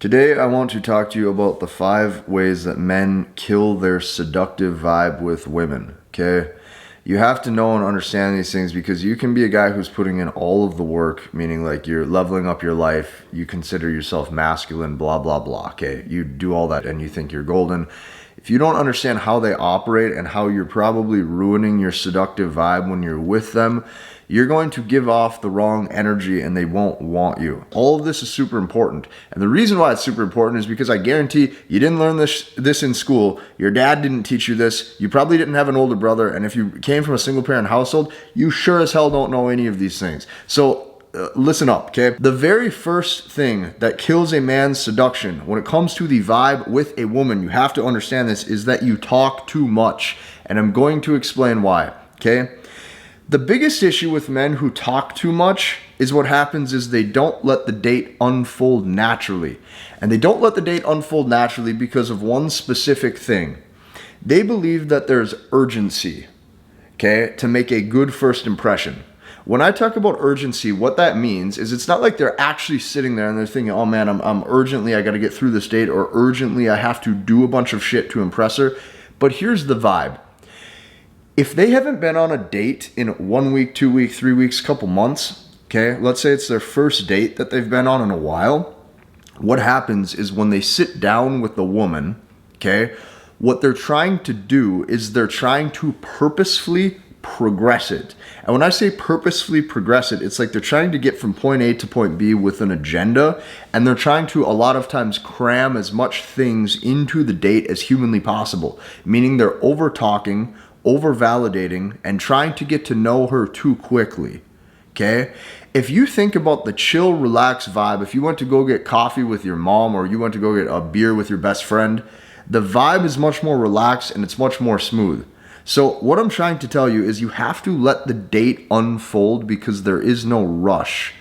Today, I want to talk to you about the 5 ways that men kill their seductive vibe with women, okay? You have to know and understand these things because you can be a guy who's putting in all of the work, meaning like you're leveling up your life, you consider yourself masculine, blah, blah, blah, okay? You do all that and you think you're golden. If you don't understand how they operate and how you're probably ruining your seductive vibe when you're with them, you're going to give off the wrong energy and they won't want you. All of this is super important. And the reason why it's super important is because I guarantee you didn't learn this in school. Your dad didn't teach you this. You probably didn't have an older brother. And if you came from a single parent household, you sure as hell don't know any of these things. So listen up, okay? The very first thing that kills a man's seduction when it comes to the vibe with a woman, you have to understand this, is that you talk too much. And I'm going to explain why, okay? The biggest issue with men who talk too much is what happens is they don't let the date unfold naturally. And they don't let the date unfold naturally because of one specific thing. They believe that there's urgency, okay, to make a good first impression. When I talk about urgency, what that means is it's not like they're actually sitting there and they're thinking, oh man, I'm urgently, I gotta get through this date, or urgently I have to do a bunch of shit to impress her. But here's the vibe. If they haven't been on a date in 1 week, 2 weeks, 3 weeks, couple months, okay, let's say it's their first date that they've been on in a while, what happens is when they sit down with the woman, okay, what they're trying to do is they're trying to purposefully progress it. And when I say purposefully progress it, it's like they're trying to get from point A to point B with an agenda, and they're trying to a lot of times cram as much things into the date as humanly possible, meaning they're over talking, over validating, and trying to get to know her too quickly, okay? If you think about the chill, relaxed vibe, if you went to go get coffee with your mom or you went to go get a beer with your best friend, the vibe is much more relaxed and it's much more smooth. So what I'm trying to tell you is you have to let the date unfold because there is no rush.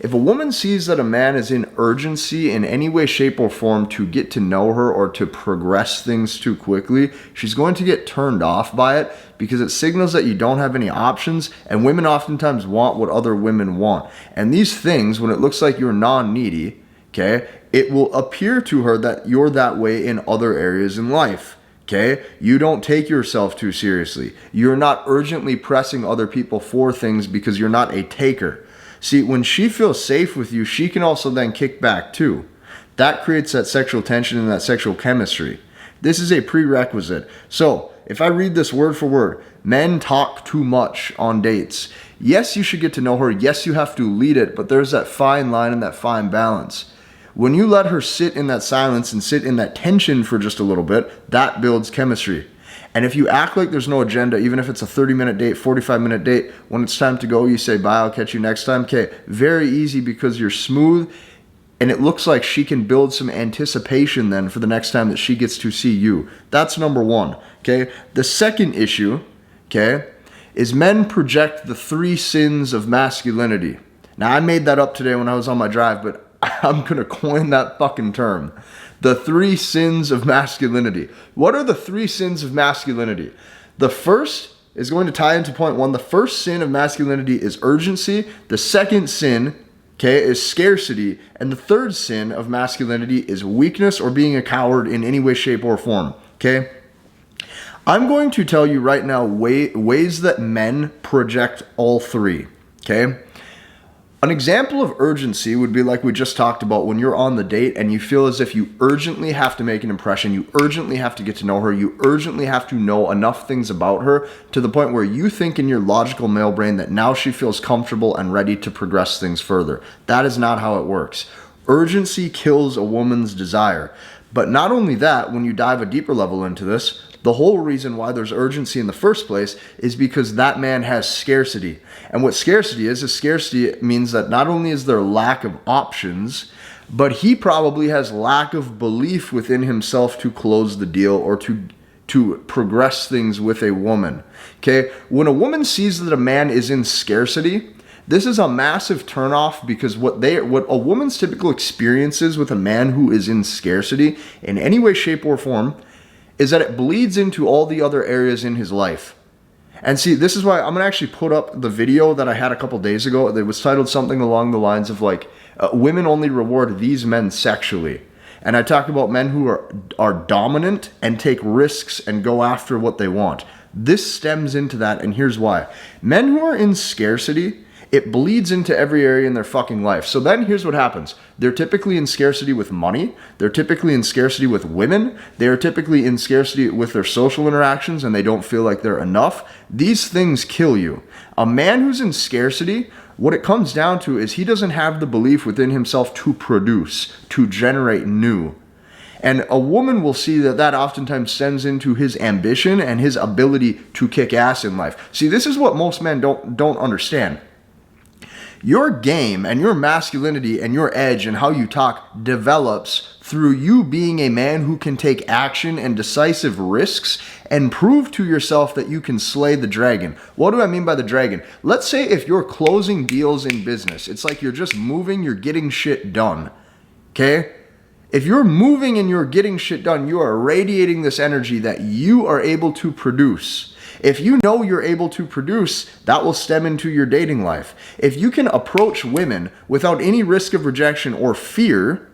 If a woman sees that a man is in urgency in any way, shape, or form to get to know her or to progress things too quickly, she's going to get turned off by it because it signals that you don't have any options, and women oftentimes want what other women want. And these things, when it looks like you're non-needy, okay, it will appear to her that you're that way in other areas in life. Okay, you don't take yourself too seriously. You're not urgently pressing other people for things because you're not a taker. See, when she feels safe with you, she can also then kick back too. That creates that sexual tension and that sexual chemistry. This is a prerequisite. So, if I read this word for word, men talk too much on dates. Yes, you should get to know her. Yes, you have to lead it, but there's that fine line and that fine balance. When you let her sit in that silence and sit in that tension for just a little bit, that builds chemistry. And if you act like there's no agenda, even if it's a 30-minute date, 45-minute date, when it's time to go, you say, bye, I'll catch you next time. Okay, very easy because you're smooth, and it looks like she can build some anticipation then for the next time that she gets to see you. That's number one, okay? The second issue, okay, is men project the 3 sins of masculinity. Now, I made that up today when I was on my drive, but I'm going to coin that fucking term. The 3 sins of masculinity. What are the 3 sins of masculinity? The first is going to tie into point 1. The first sin of masculinity is urgency. The second sin, okay, is scarcity. And the third sin of masculinity is weakness or being a coward in any way, shape, or form, okay? I'm going to tell you right now ways that men project all 3, okay? An example of urgency would be like we just talked about when you're on the date and you feel as if you urgently have to make an impression, you urgently have to get to know her, you urgently have to know enough things about her to the point where you think in your logical male brain that now she feels comfortable and ready to progress things further. That is not how it works. Urgency kills a woman's desire. But not only that, when you dive a deeper level into this, the whole reason why there's urgency in the first place is because that man has scarcity. And what scarcity is scarcity means that not only is there lack of options, but he probably has lack of belief within himself to close the deal or to progress things with a woman. Okay? When a woman sees that a man is in scarcity, this is a massive turnoff because what a woman's typical experiences with a man who is in scarcity in any way, shape, or form is that it bleeds into all the other areas in his life. And see, this is why I'm going to actually put up the video that I had a couple days ago that was titled something along the lines of like, women only reward these men sexually. And I talk about men who are dominant and take risks and go after what they want. This stems into that, and here's why. Men who are in scarcity, it bleeds into every area in their fucking life. So then here's what happens. They're typically in scarcity with money. They're typically in scarcity with women. They are typically in scarcity with their social interactions, and they don't feel like they're enough. These things kill you. A man who's in scarcity, what it comes down to is he doesn't have the belief within himself to produce, to generate new. And a woman will see that that oftentimes stems into his ambition and his ability to kick ass in life. See, this is what most men don't understand. Your game and your masculinity and your edge and how you talk develops through you being a man who can take action and decisive risks and prove to yourself that you can slay the dragon. What do I mean by the dragon? Let's say if you're closing deals in business, it's like you're just moving, you're getting shit done. Okay? If you're moving and you're getting shit done, you are radiating this energy that you are able to produce. If you know you're able to produce, that will stem into your dating life. If you can approach women without any risk of rejection or fear,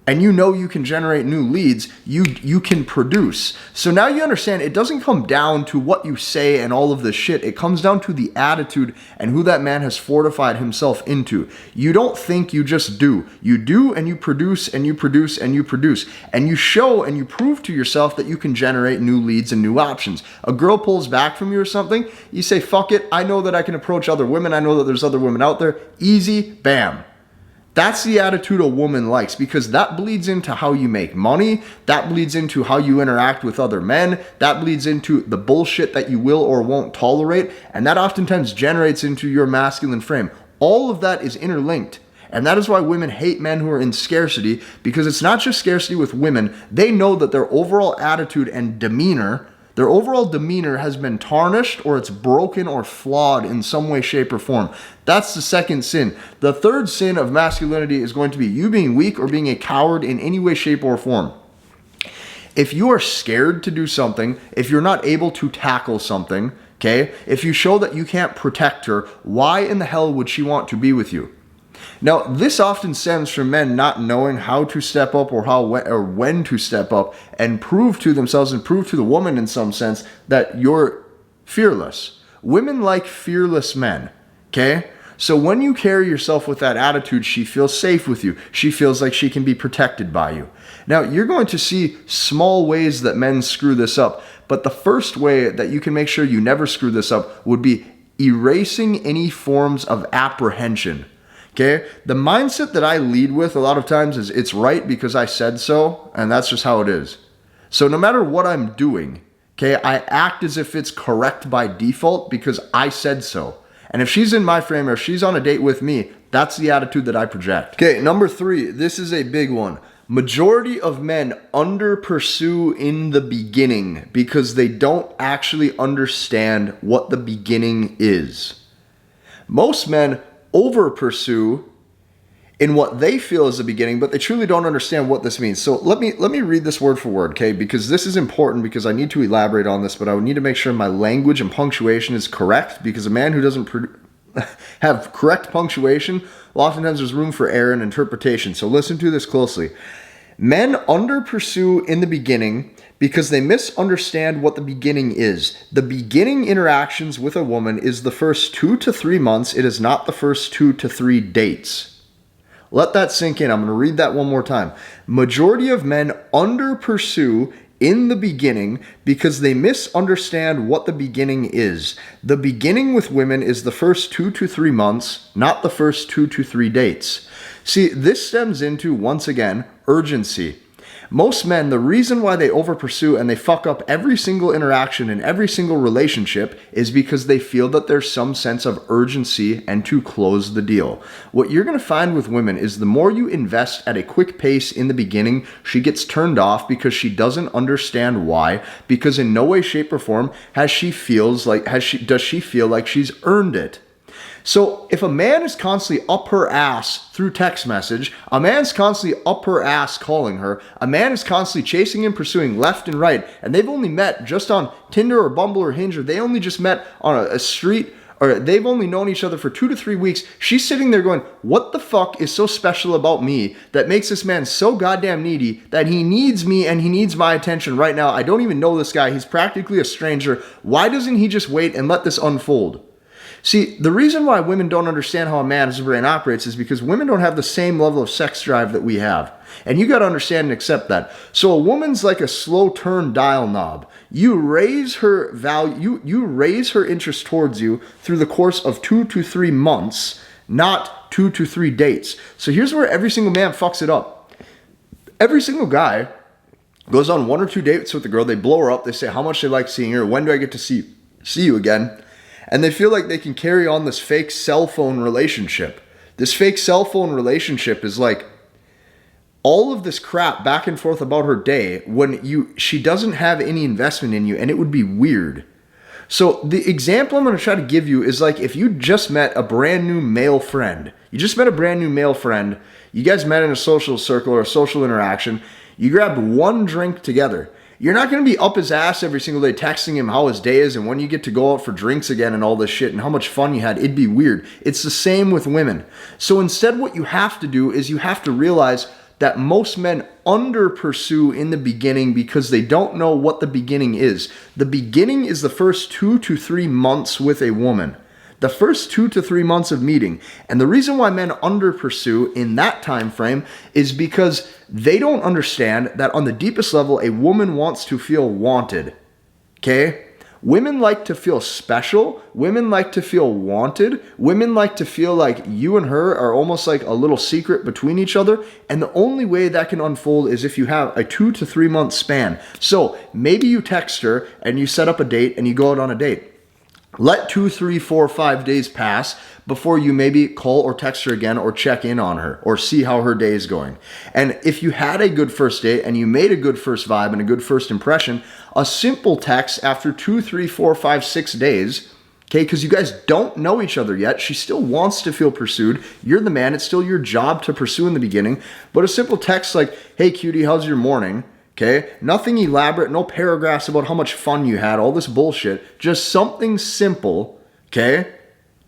and you know you can generate new leads, you can produce. So now you understand it doesn't come down to what you say and all of this shit. It comes down to the attitude and who that man has fortified himself into. You don't think, you just do. You do and you produce and you produce and you produce. And you show and you prove to yourself that you can generate new leads and new options. A girl pulls back from you or something, you say, fuck it, I know that I can approach other women. I know that there's other women out there. Easy, bam. That's the attitude a woman likes, because that bleeds into how you make money, that bleeds into how you interact with other men, that bleeds into the bullshit that you will or won't tolerate, and that oftentimes generates into your masculine frame. All of that is interlinked. And that is why women hate men who are in scarcity, because it's not just scarcity with women. They know that their overall attitude and demeanor, their overall demeanor has been tarnished, or it's broken or flawed in some way, shape, or form. That's the second sin. The third sin of masculinity is going to be you being weak or being a coward in any way, shape, or form. If you are scared to do something, if you're not able to tackle something, okay, if you show that you can't protect her, why in the hell would she want to be with you? Now, this often stems from men not knowing how to step up or when to step up and prove to themselves and prove to the woman in some sense that you're fearless. Women like fearless men, okay? So when you carry yourself with that attitude, she feels safe with you. She feels like she can be protected by you. Now, you're going to see small ways that men screw this up, but the first way that you can make sure you never screw this up would be erasing any forms of apprehension. Okay, the mindset that I lead with a lot of times is it's right because I said so, and that's just how it is. So no matter what I'm doing, okay, I act as if it's correct by default because I said so. And if she's in my frame or if she's on a date with me, that's the attitude that I project. Okay, number 3, this is a big one. Majority of men under pursue in the beginning because they don't actually understand what the beginning is. Most men over pursue in what they feel is the beginning, but they truly don't understand what this means. So let me read this word for word, okay? Because this is important, because I need to elaborate on this, but I would need to make sure my language and punctuation is correct, because a man who doesn't have correct punctuation, well, oftentimes there's room for error and interpretation. So listen to this closely. Men under pursue in the beginning because they misunderstand what the beginning is. The beginning interactions with a woman is the first 2 to 3 months. It is not the first 2 to 3 dates. Let that sink in. I'm going to read that one more time. Majority of men under pursue in the beginning because they misunderstand what the beginning is. The beginning with women is the first 2 to 3 months, not the first 2 to 3 dates. See, this stems into, once again, urgency. Most men, the reason why they over pursue and they fuck up every single interaction in every single relationship is because they feel that there's some sense of urgency and to close the deal. What you're going to find with women is the more you invest at a quick pace in the beginning, she gets turned off because she doesn't understand why, because in no way, shape, or form does she feel like she's earned it. So if a man is constantly up her ass through text message, a man's constantly up her ass calling her, a man is constantly chasing and pursuing left and right, and they've only met just on Tinder or Bumble or Hinge, or they only just met on a street or they've only known each other for 2 to 3 weeks, she's sitting there going, what the fuck is so special about me that makes this man so goddamn needy that he needs me and he needs my attention right now? I don't even know this guy. He's practically a stranger. Why doesn't he just wait and let this unfold? See, the reason why women don't understand how a man's brain operates is because women don't have the same level of sex drive that we have. And you got to understand and accept that. So a woman's like a slow turn dial knob. You raise her value, you raise her interest towards you through the course of 2 to 3 months, not 2 to 3 dates. So here's where every single man fucks it up. Every single guy goes on 1 or 2 dates with the girl. They blow her up. They say how much they like seeing her. When do I get to see you again? And they feel like they can carry on this fake cell phone relationship. This fake cell phone relationship is like all of this crap back and forth about her day when she doesn't have any investment in you, and it would be weird. So the example I'm going to try to give you is like if you just met a brand new male friend. You just met a brand new male friend. You guys met in a social circle or a social interaction. You grabbed 1 drink together. You're not going to be up his ass every single day texting him how his day is and when you get to go out for drinks again and all this shit and how much fun you had. It'd be weird. It's the same with women. So instead what you have to do is you have to realize that most men under pursue in the beginning because they don't know what the beginning is. The beginning is the first 2 to 3 months with a woman. The first 2 to 3 months of meeting. And the reason why men under pursue in that time frame is because they don't understand that on the deepest level, a woman wants to feel wanted. Okay? Women like to feel special. Women like to feel wanted. Women like to feel like you and her are almost like a little secret between each other. And the only way that can unfold is if you have a 2 to 3 month span. So maybe you text her and you set up a date and you go out on a date. Let 2, 3, 4, 5 days pass before you maybe call or text her again or check in on her or see how her day is going. And if you had a good first date and you made a good first vibe and a good first impression, a simple text after 2, 3, 4, 5, 6 days, okay, because you guys don't know each other yet. She still wants to feel pursued. You're the man. It's still your job to pursue in the beginning. But a simple text like, hey, cutie, how's your morning? Okay, nothing elaborate, no paragraphs about how much fun you had, all this bullshit. Just something simple, okay,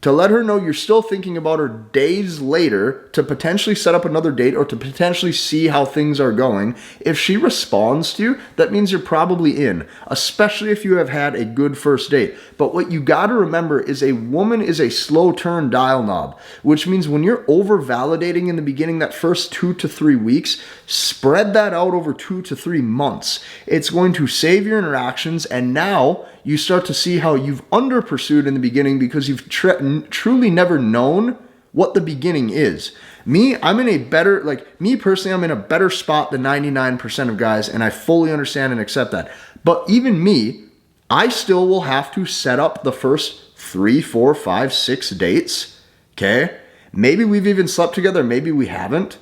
to let her know you're still thinking about her days later to potentially set up another date or to potentially see how things are going. If she responds to you, that means you're probably in, especially if you have had a good first date. But what you got to remember is a woman is a slow turn dial knob, which means when you're over validating in the beginning that first 2 to 3 weeks, spread that out over 2 to 3 months. It's going to save your interactions, and now you start to see how you've under pursued in the beginning because you've truly never known what the beginning is. I'm in a better spot than 99% of guys, and I fully understand and accept that. But even me, I still will have to set up the first 3, 4, 5, 6 dates. Okay? Maybe we've even slept together, maybe we haven't.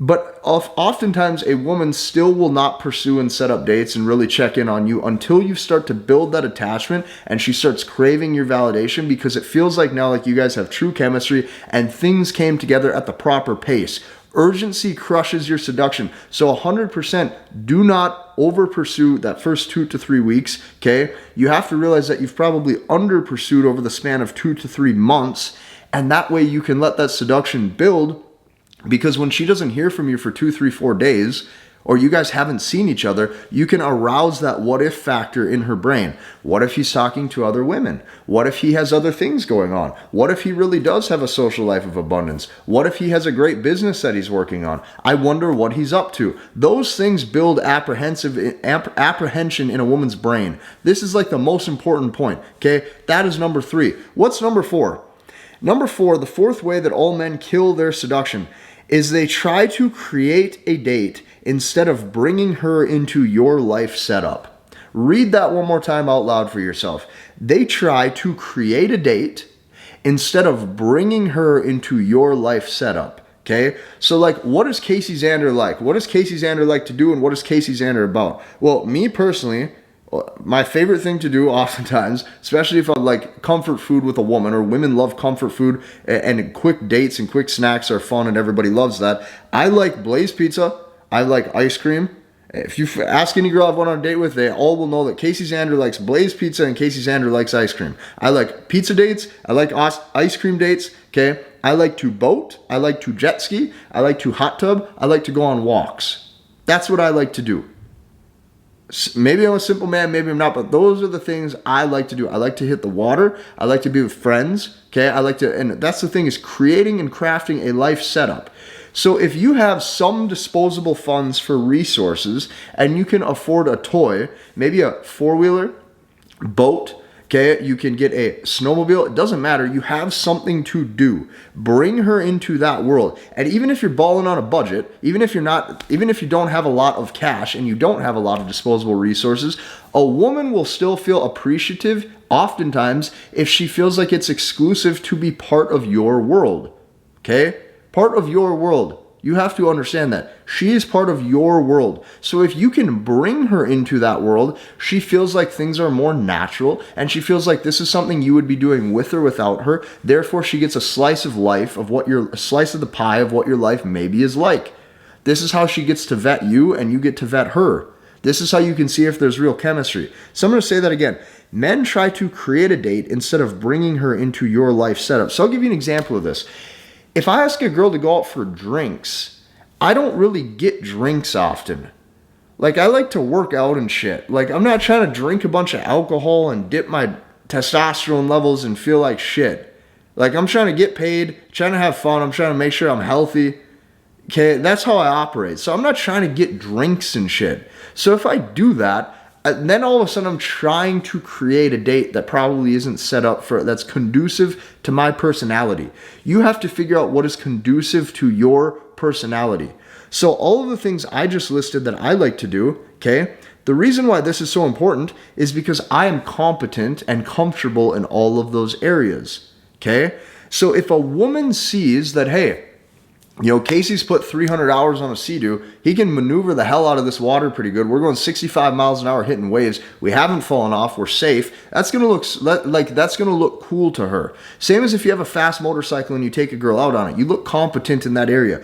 But oftentimes a woman still will not pursue and set up dates and really check in on you until you start to build that attachment and she starts craving your validation because it feels like now like you guys have true chemistry and things came together at the proper pace. Urgency crushes your seduction. So 100% do not over pursue that first 2 to 3 weeks, okay? You have to realize that you've probably under pursued over the span of 2 to 3 months, and that way you can let that seduction build. Because when she doesn't hear from you for 2, 3, 4 days, or you guys haven't seen each other, you can arouse that what if factor in her brain. What if he's talking to other women? What if he has other things going on? What if he really does have a social life of abundance? What if he has a great business that he's working on? I wonder what he's up to. Those things build apprehension in a woman's brain. This is like the most important point, okay? That is number 3. What's number 4? Number 4, the fourth way that all men kill their seduction is they try to create a date instead of bringing her into your life setup. Read that one more time out loud for yourself. They try to create a date instead of bringing her into your life setup. Okay? So like, what is Casey Zander like? What does Casey Zander like to do and what is Casey Zander about? Well, me personally, my favorite thing to do oftentimes, especially if I like comfort food with a woman, or women love comfort food and quick dates and quick snacks are fun and everybody loves that. I like Blaze Pizza. I like ice cream. If you ask any girl I've went on a date with, they all will know that Casey Zander likes Blaze Pizza and Casey Zander likes ice cream. I like pizza dates. I like ice cream dates. Okay. I like to boat. I like to jet ski. I like to hot tub. I like to go on walks. That's what I like to do. Maybe I'm a simple man, maybe I'm not, but those are the things I like to do. I like to hit the water. I like to be with friends. Okay. And that's the thing, is creating and crafting a life setup. So if you have some disposable funds for resources and you can afford a toy, maybe a four-wheeler, boat, okay, you can get a snowmobile, it doesn't matter. You have something to do. Bring her into that world. And even if you're balling on a budget, even if you don't have a lot of cash and you don't have a lot of disposable resources, a woman will still feel appreciative oftentimes if she feels like it's exclusive to be part of your world. Okay? Part of your world. You have to understand that. She is part of your world. So if you can bring her into that world, she feels like things are more natural and she feels like this is something you would be doing with or without her. Therefore, she gets a slice of life of a slice of the pie of what your life maybe is like. This is how she gets to vet you and you get to vet her. This is how you can see if there's real chemistry. So I'm going to say that again. Men try to create a date instead of bringing her into your life setup. So I'll give you an example of this. If I ask a girl to go out for drinks, I don't really get drinks often. Like, I like to work out and shit. Like, I'm not trying to drink a bunch of alcohol and dip my testosterone levels and feel like shit. Like, I'm trying to get paid, trying to have fun, I'm trying to make sure I'm healthy. Okay, that's how I operate. So I'm not trying to get drinks and shit. So if I do that, then all of a sudden I'm trying to create a date that probably isn't set up that's conducive to my personality. You have to figure out what is conducive to your personality. So all of the things I just listed that I like to do, okay, the reason why this is so important is because I am competent and comfortable in all of those areas, okay? So if a woman sees that, hey, Casey's put 300 hours on a Sea-Doo. He can maneuver the hell out of this water pretty good. We're going 65 miles an hour hitting waves. We haven't fallen off. We're safe. That's going to look cool to her. Same as if you have a fast motorcycle and you take a girl out on it. You look competent in that area.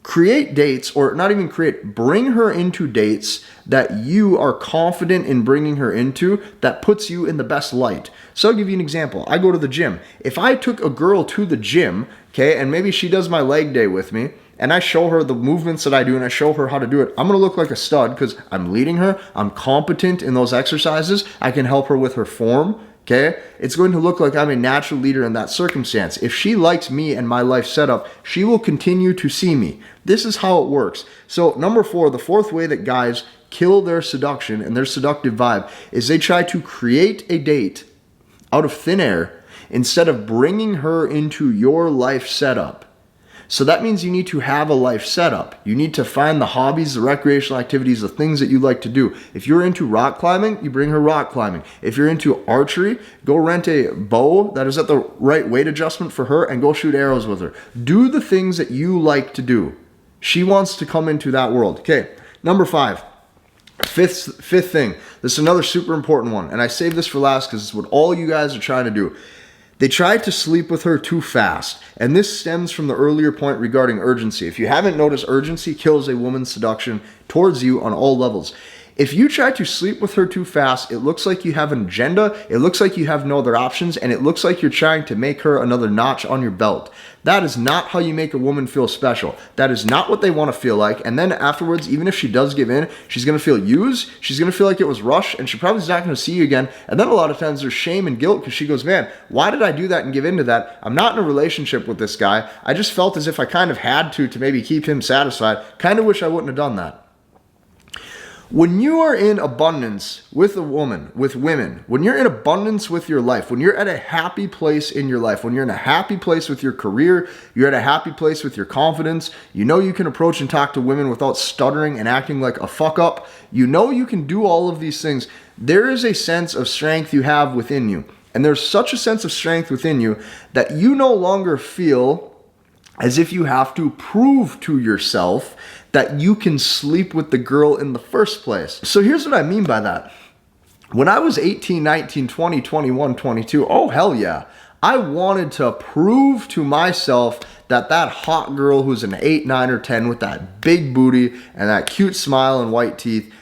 Create dates, or not even create, bring her into dates that you are confident in bringing her into that puts you in the best light. So I'll give you an example. I go to the gym. If I took a girl to the gym, okay, and maybe she does my leg day with me, and I show her the movements that I do and I show her how to do it, I'm going to look like a stud because I'm leading her. I'm competent in those exercises. I can help her with her form. Okay, it's going to look like I'm a natural leader in that circumstance. If she likes me and my life setup, she will continue to see me. This is how it works. So number 4, the fourth way that guys kill their seduction and their seductive vibe is they try to create a date out of thin air instead of bringing her into your life setup. So that means you need to have a life setup. You need to find the hobbies, the recreational activities, the things that you like to do. If you're into rock climbing, you bring her rock climbing. If you're into archery, go rent a bow that is at the right weight adjustment for her and go shoot arrows with her. Do the things that you like to do. She wants to come into that world. Okay, number 5. Fifth thing. This is another super important one. And I saved this for last because it's what all you guys are trying to do. They tried to sleep with her too fast. And this stems from the earlier point regarding urgency. If you haven't noticed, urgency kills a woman's seduction towards you on all levels. If you try to sleep with her too fast, it looks like you have an agenda, it looks like you have no other options, and it looks like you're trying to make her another notch on your belt. That is not how you make a woman feel special. That is not what they want to feel like. And then afterwards, even if she does give in, she's going to feel used, she's going to feel like it was rushed, and she probably is not going to see you again. And then a lot of times there's shame and guilt because she goes, man, why did I do that and give in to that? I'm not in a relationship with this guy. I just felt as if I kind of had to maybe keep him satisfied. Kind of wish I wouldn't have done that. When you are in abundance with a woman, with women, when you're in abundance with your life, when you're at a happy place in your life, when you're in a happy place with your career, you're at a happy place with your confidence, you know you can approach and talk to women without stuttering and acting like a fuck up, you know you can do all of these things, there is a sense of strength you have within you. And there's such a sense of strength within you that you no longer feel as if you have to prove to yourself that you can sleep with the girl in the first place. So here's what I mean by that. When I was 18, 19, 20, 21, 22, oh hell yeah, I wanted to prove to myself that hot girl who's an 8, 9, or 10 with that big booty and that cute smile and white teeth,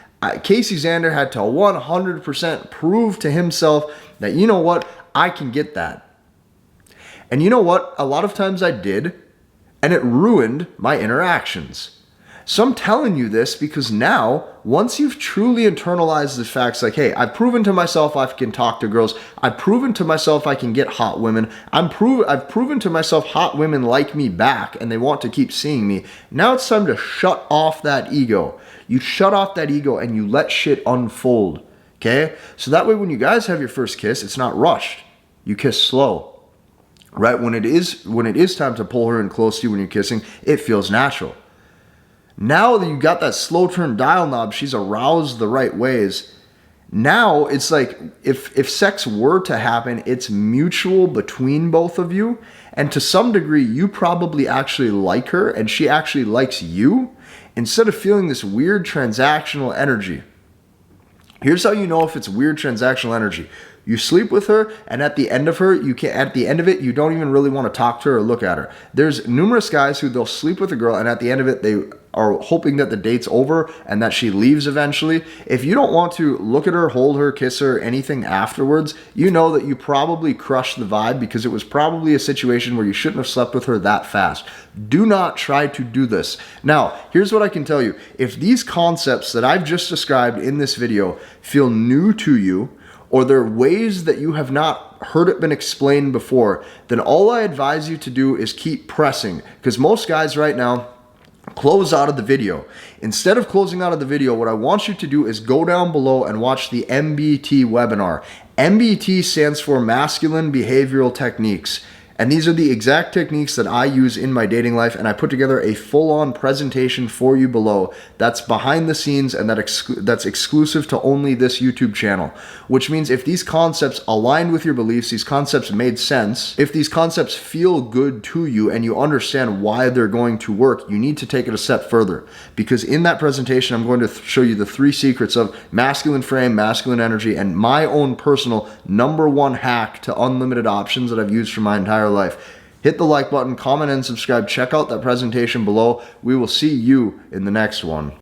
Casey Zander had to 100% prove to himself that, you know what, I can get that. And you know what? A lot of times I did, and it ruined my interactions. So I'm telling you this because now, once you've truly internalized the facts like, hey, I've proven to myself I can talk to girls. I've proven to myself I can get hot women. I've proven to myself hot women like me back and they want to keep seeing me. Now it's time to shut off that ego. You shut off that ego and you let shit unfold. Okay? So that way when you guys have your first kiss, it's not rushed. You kiss slow. Right? When it is time to pull her in close to you when you're kissing, it feels natural. Now that you got that slow turn dial knob, she's aroused the right ways. Now it's like if sex were to happen, it's mutual between both of you. And to some degree, you probably actually like her and she actually likes you instead of feeling this weird transactional energy. Here's how you know if it's weird transactional energy. You sleep with her, and at the end of it, you don't even really want to talk to her or look at her. There's numerous guys who they'll sleep with a girl, and at the end of it, they are hoping that the date's over and that she leaves eventually. If you don't want to look at her, hold her, kiss her, anything afterwards, you know that you probably crushed the vibe because it was probably a situation where you shouldn't have slept with her that fast. Do not try to do this. Now, here's what I can tell you. If these concepts that I've just described in this video feel new to you, or there are ways that you have not heard it been explained before, then all I advise you to do is keep pressing. Because most guys right now close out of the video. Instead of closing out of the video, what I want you to do is go down below and watch the MBT webinar. MBT stands for Masculine Behavioral Techniques. And these are the exact techniques that I use in my dating life, and I put together a full-on presentation for you below that's behind the scenes and that's exclusive to only this YouTube channel. Which means if these concepts aligned with your beliefs, these concepts made sense, if these concepts feel good to you and you understand why they're going to work, you need to take it a step further. Because in that presentation, I'm going to show you the 3 secrets of masculine frame, masculine energy, and my own personal #1 hack to unlimited options that I've used for my entire life. Hit the like button, comment, and subscribe. Check out that presentation below. We will see you in the next one.